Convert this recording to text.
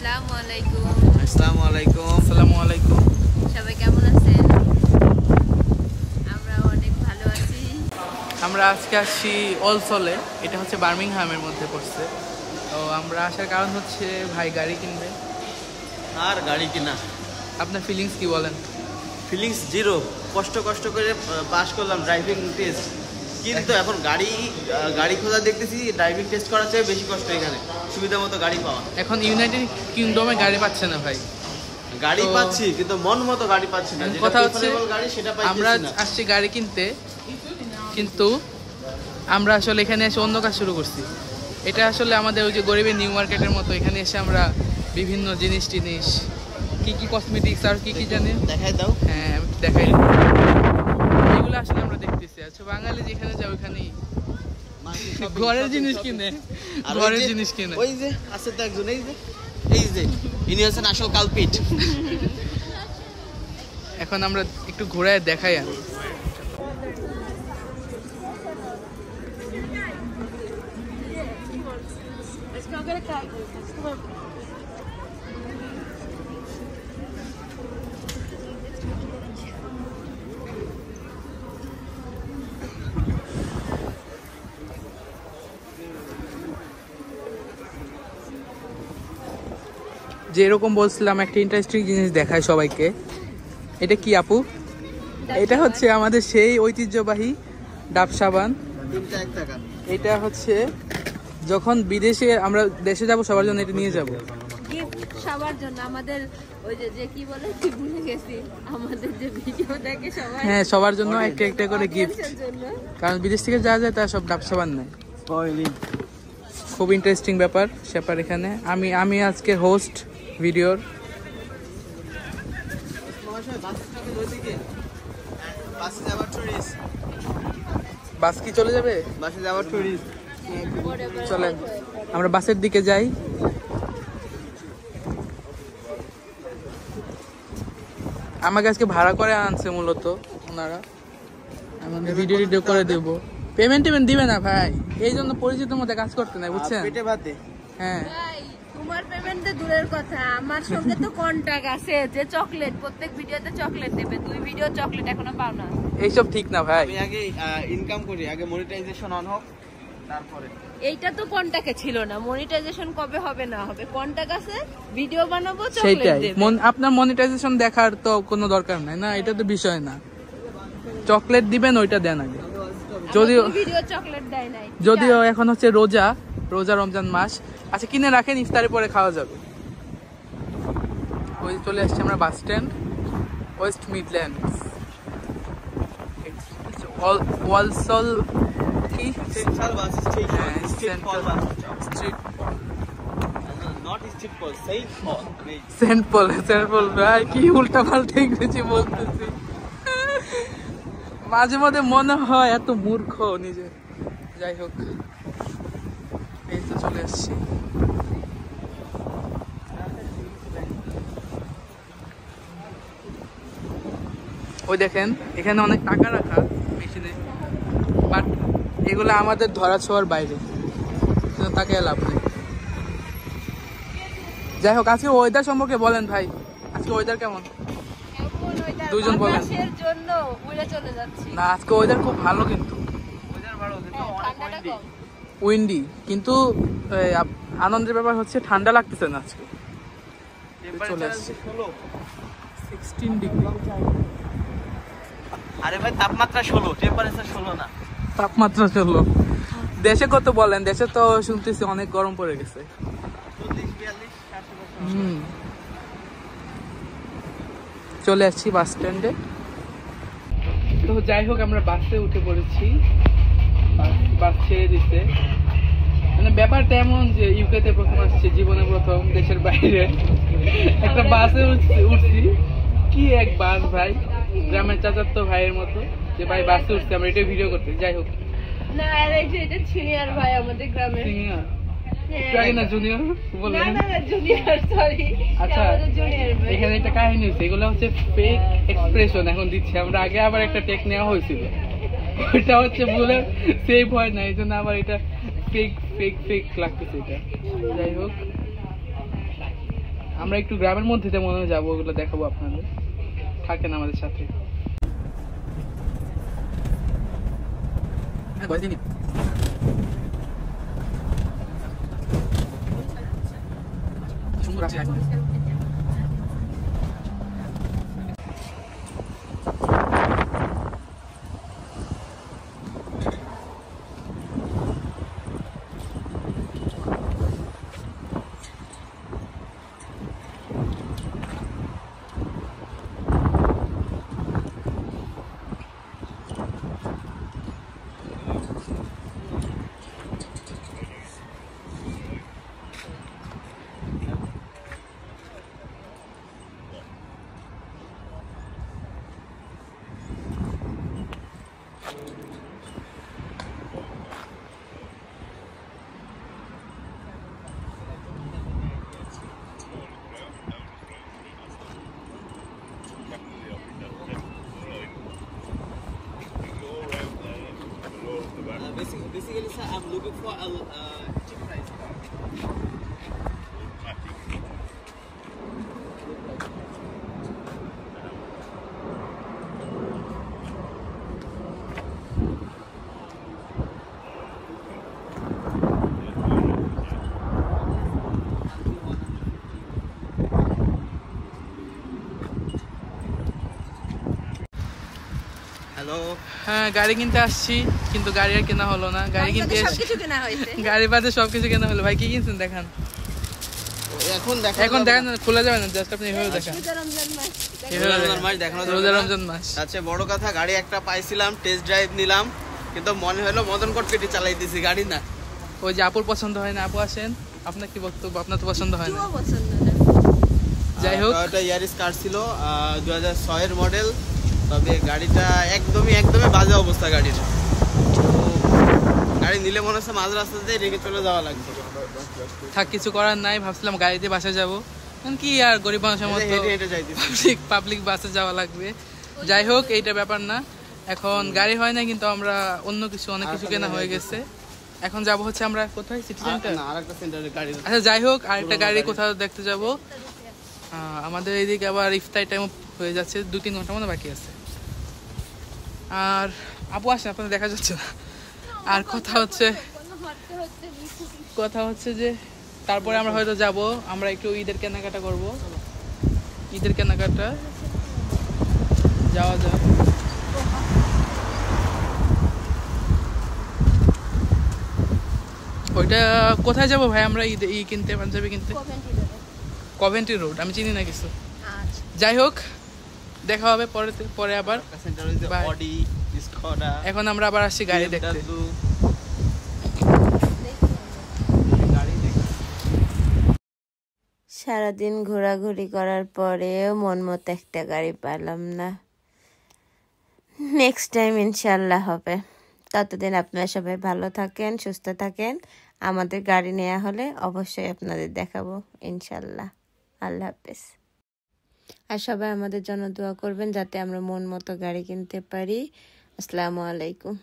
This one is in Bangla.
আসসালামু আলাইকুম। আসসালামু আলাইকুম। আসসালামু আলাইকুম। সবাই কেমন আছেন? আমরা অনেক ভালো আছি। আমরা আজকে আসছি অলসলে, এটা হচ্ছে বার্মিংহামের মধ্যে পড়ছে। তো আমরা আসার কারণ হচ্ছে ভাই গাড়ি কিনবে। আর গাড়ি কিনা, আপনার ফিলিংস কি বলেন? Feelings zero. কষ্ট করে পাস করলাম ড্রাইভিং টেস্ট, কিন্তু এখন গাড়ি খোঁজা দেখতেছি ড্রাইভিং টেস্ট করার চেয়ে বেশি কষ্ট এখানে সুবিধা মতো গাড়ি পাওয়া। এখন ইউনাইটেড কিংডমে গাড়ি পাচ্ছে না ভাই। গাড়ি পাচ্ছি কিন্তু মন মতো গাড়ি পাচ্ছি না। কথা হচ্ছে গাড়ি সেটা পাইতেছি আমরা না। আসছি গাড়ি কিনতে, কিন্তু আমরা আসলে এখানে এসে অন্য কাজ শুরু করছি। এটা আসলে আমাদের ওই যে গরিবের নিউ মার্কেটের মতো, এখানে এসে আমরা বিভিন্ন জিনিস কি কসমেটিক্স আর কি জানি দেখাই দাও। হ্যাঁ দেখাই, এগুলো আসলে আমরা দেখতেছি। আচ্ছা বাঙালি যেখানে যায় ওইখানেই ঘরের জিনিস কিনে, ঘরের জিনিস কিনে। ওই যে আছে তো একজন, এই যে ইনি হচ্ছেন আসল কালপিট। এখন আমরা একটু ঘোরায় দেখাই। আর যেরকম বলছিলাম, একটা ইন্টারেস্টিং জিনিস দেখায় সবাইকে। এটা কি আপু? এটা হচ্ছে আমাদের সেই ঐতিহ্যবাহী ডাব সাবান। এটা হচ্ছে যখন বিদেশে আমরা দেশে যাব সবার জন্য এটা নিয়ে যাব, গিফট সবার জন্য। আমাদের ওই যে কি বলে কি ভুলে গেছি, আমাদের যে ভিডিও দেখে সবাই, হ্যাঁ সবার জন্য একটা করে গিফট। audience-এর জন্য। কারণ বিদেশ থেকে যা যায় তা সব ডাব সাবান নেয়। খুব ইন্টারেস্টিং ব্যাপার স্যাপার এখানে। আমি আজকে হোস্ট ভিডিওর। বাস কি চলে যাবে? বাসে যাওয়ার টুরিস্ট। চলেন আমরা বাসের দিকে যাই। আমাকে আজকে ভাড়া করে আনছে মূলত ওনারা, আমাদের ভিডিও করে দেব। পেমেন্ট দিবে না ভাই, এই জন্য পরিচিত মধ্যে কাজ করতে নাই, বুঝছেন? পেটে ভাতে। হ্যাঁ ভাই, তোমার পেমেন্ট দূরের কথা, আমার সঙ্গে তো কন্টাক্ট আছে যে চকলেট, প্রত্যেক ভিডিওতে চকলেট দেবে। 2 ভিডিও চকলেট এখনো পাও না। এইসব ঠিক না ভাই। আমি আগে ইনকাম করি, আগে মনিটাইজেশন অন হোক, তারপরে। এইটা তো কন্টাক্টে ছিল না, মনিটাইজেশন কবে হবে না হবে, কন্টাক্ট আছে, ভিডিও বানাবো, চকলেট সেইটাই, দেবে। আপনার মনিটাইজেশন দেখার তো কোনো দরকার নাই না, এটা তো বিষয় না। চকলেট দিবেন ওইটা দেন আগে। যদিও ভিডিও চকলেট দেয় নাই, যদিও এখন হচ্ছে রোজা রমজান মাস। আচ্ছা কিনে রাখেন, ইফতারের পরে খাওয়া যাবে। ওই চলে আসছি আমরা bus stand, West Midlands. Walsall কি সেন্ট্রাল বাস স্টেশন, হ্যাঁ, street central Paul bus street, not street Paul, Saint Paul. Saint Paul ভাই, কি উল্টা পাল্টা ইংরেজি বলতেছি। মাঝে মাঝে মনে হয় এত মূর্খ নিজে। যাই হোক, এই তো চলে আসছি। ওই দেখেন এখানে অনেক টাকা রাখা মেশিনে, বাট এগুলো আমাদের ধরা ছোঁয়ার বাইরে, তাকে লাভ নেই। যাই হোক, আজকে ওয়েদার সম্পর্কে বলেন ভাই, আজকে ওয়েদার কেমন? দুইজন বলেন। বাতাসের জন্য উড়ে চলে যাচ্ছি। না আজকে ওয়েদার খুব ভালো, কিন্তু ওয়েদার ভালো, কিন্তু অনেক ঠান্ডাটা উইন্ডি। কম। উইন্ডি, কিন্তু আনন্দের ব্যাপার হচ্ছে ঠান্ডা লাগতেছে না আজকে। চলে আসছে 16 ডিগ্রি। আরে ভাই তাপমাত্রা 16, টেম্পারেচার 16 না। তাপমাত্রা চললো। দেশে কত বলেন? দেশে তো শুনতেছি অনেক গরম পড়ে গেছে। 40, 42, হুম, চলে আসছি বাস স্ট্যান্ডে। তো যাই হোক, আমরা বাসে উঠে পড়েছি, বাস ছেড়ে দিতে। মানে ব্যাপারটা এমন যে ইউকেতে প্রথম আসছে, জীবনে প্রথম দেশের বাইরে একটা বাসে উঠছি। কি এক বাস ভাই, গ্রামের চাচাতো ভাইয়ের মতো, যে ভাই বাসে উঠছি আমরা, এটা ভিডিও করতে। যাই হোক, না এটা সিনিয়র ভাই আমাদের গ্রামের। সিনিয়র হ্যাঁ। না জুনিয়র বললেন? না জুনিয়র, সরি। আচ্ছা, জুনিয়র ভাই। এখানে একটা কাহিনী হচ্ছে, এগুলো হচ্ছে ফেক এক্সপ্রেশন এখন দিচ্ছি আমরা। আগে আবার একটা টেক নেওয়া হয়েছিল, ওইটা হচ্ছে বলে সেভ হয় না, এই জন্য আবার এটা ফেক লাগতেছে এটা। যাই হোক, আমরা একটু গ্রামের মধ্যে মনে হয় যাবো, ওগুলো দেখাবো আপনাদের, থাকেন আমাদের সাথে। Basically, sir, I'm looking for a cheap price car. Hello, হ্যাঁ গাড়ি কিনতে আসছি, কিন্তু গাড়ি আর কেনা হলো না। গাড়ি কিনতে সবকিছু কেনা হয়েছে, গাড়ি বাদে সবকিছু কেনা হলো। ভাই কি কিনছেন দেখান। এখন দেখেন খোলা যাবে না, জাস্ট আপনি এভাবে দেখেন। রোজা রমজান মাস। আচ্ছা, বড় কথা, গাড়ি একটা পাইছিলাম, টেস্ট ড্রাইভ নিলাম, কিন্তু মনে হলো মদন কটকেটি চালাইতেছি, গাড়ি না। ওই যে আপুর পছন্দ হয় না, আপু আসেন, আপনার কি বক্তব্য? আপনার তো পছন্দ হয় না। যাই হোক, টয়োটা ইয়ারিস কার ছিল 2006 এর মডেল, তবে গাড়িটা একদমই বাজে অবস্থা গাড়ির। গাড়ি নিলে মনে হচ্ছে মাঝ রাস্তাতেই রেখে চলে যাওয়া লাগবে। থাক, কিছু করার নাই। ভাবছিলাম গাড়িতে বাসে যাবো, কি আর গরিব মানুষের মতো পাবলিক বাসে যাওয়া লাগবে। যাই হোক, এইটা ব্যাপার না। এখন গাড়ি হয় না, কিন্তু আমরা অন্য কিছু অনেক কিছু কেনা হয়ে গেছে। এখন যাব হচ্ছে আমরা কোথায়, সিটি সেন্টার। আচ্ছা যাই হোক, আরেকটা গাড়ি কোথাও দেখতে যাব। আমাদের এইদিকে আবার ইফতার টাইম হয়ে যাচ্ছে, 2-3 ঘন্টা মতো বাকি আছে। আর আপু আসেন, আপনাদের দেখা যাচ্ছে না। আর কথা হচ্ছে যে তারপরে আমরা হয়তো যাব, আমরা একটু ঈদের কেনাকাটা করব। ঈদের কেনাকাটা যাওয়া যাক। ওইটা কোথায় যাব ভাই আমরা ঈদ কিনতে, পাঞ্জাবি কিনতে? কভেন্ট্রি রোড, আমি চিনি না কিছু। যাই হোক, দেখা হবে পরে আবার। এখন আমরা আবার আসছি গাড়ি দেখতে। সারাদিন ঘোরাঘুরি করার পরেও মন মতো একটা গাড়ি পেলাম না। নেক্সট টাইম ইনশাল্লাহ হবে। ততদিন আপনারা সবাই ভালো থাকেন, সুস্থ থাকেন। আমাদের গাড়ি নেওয়া হলে অবশ্যই আপনাদের দেখাবো ইনশাল্লাহ। আল্লাহ হাফেজ। আর সবাই আমাদের জন্য দোয়া করবেন, যাতে আমরা মন মতো গাড়ি কিনতে পারি। আসসালামু আলাইকুম।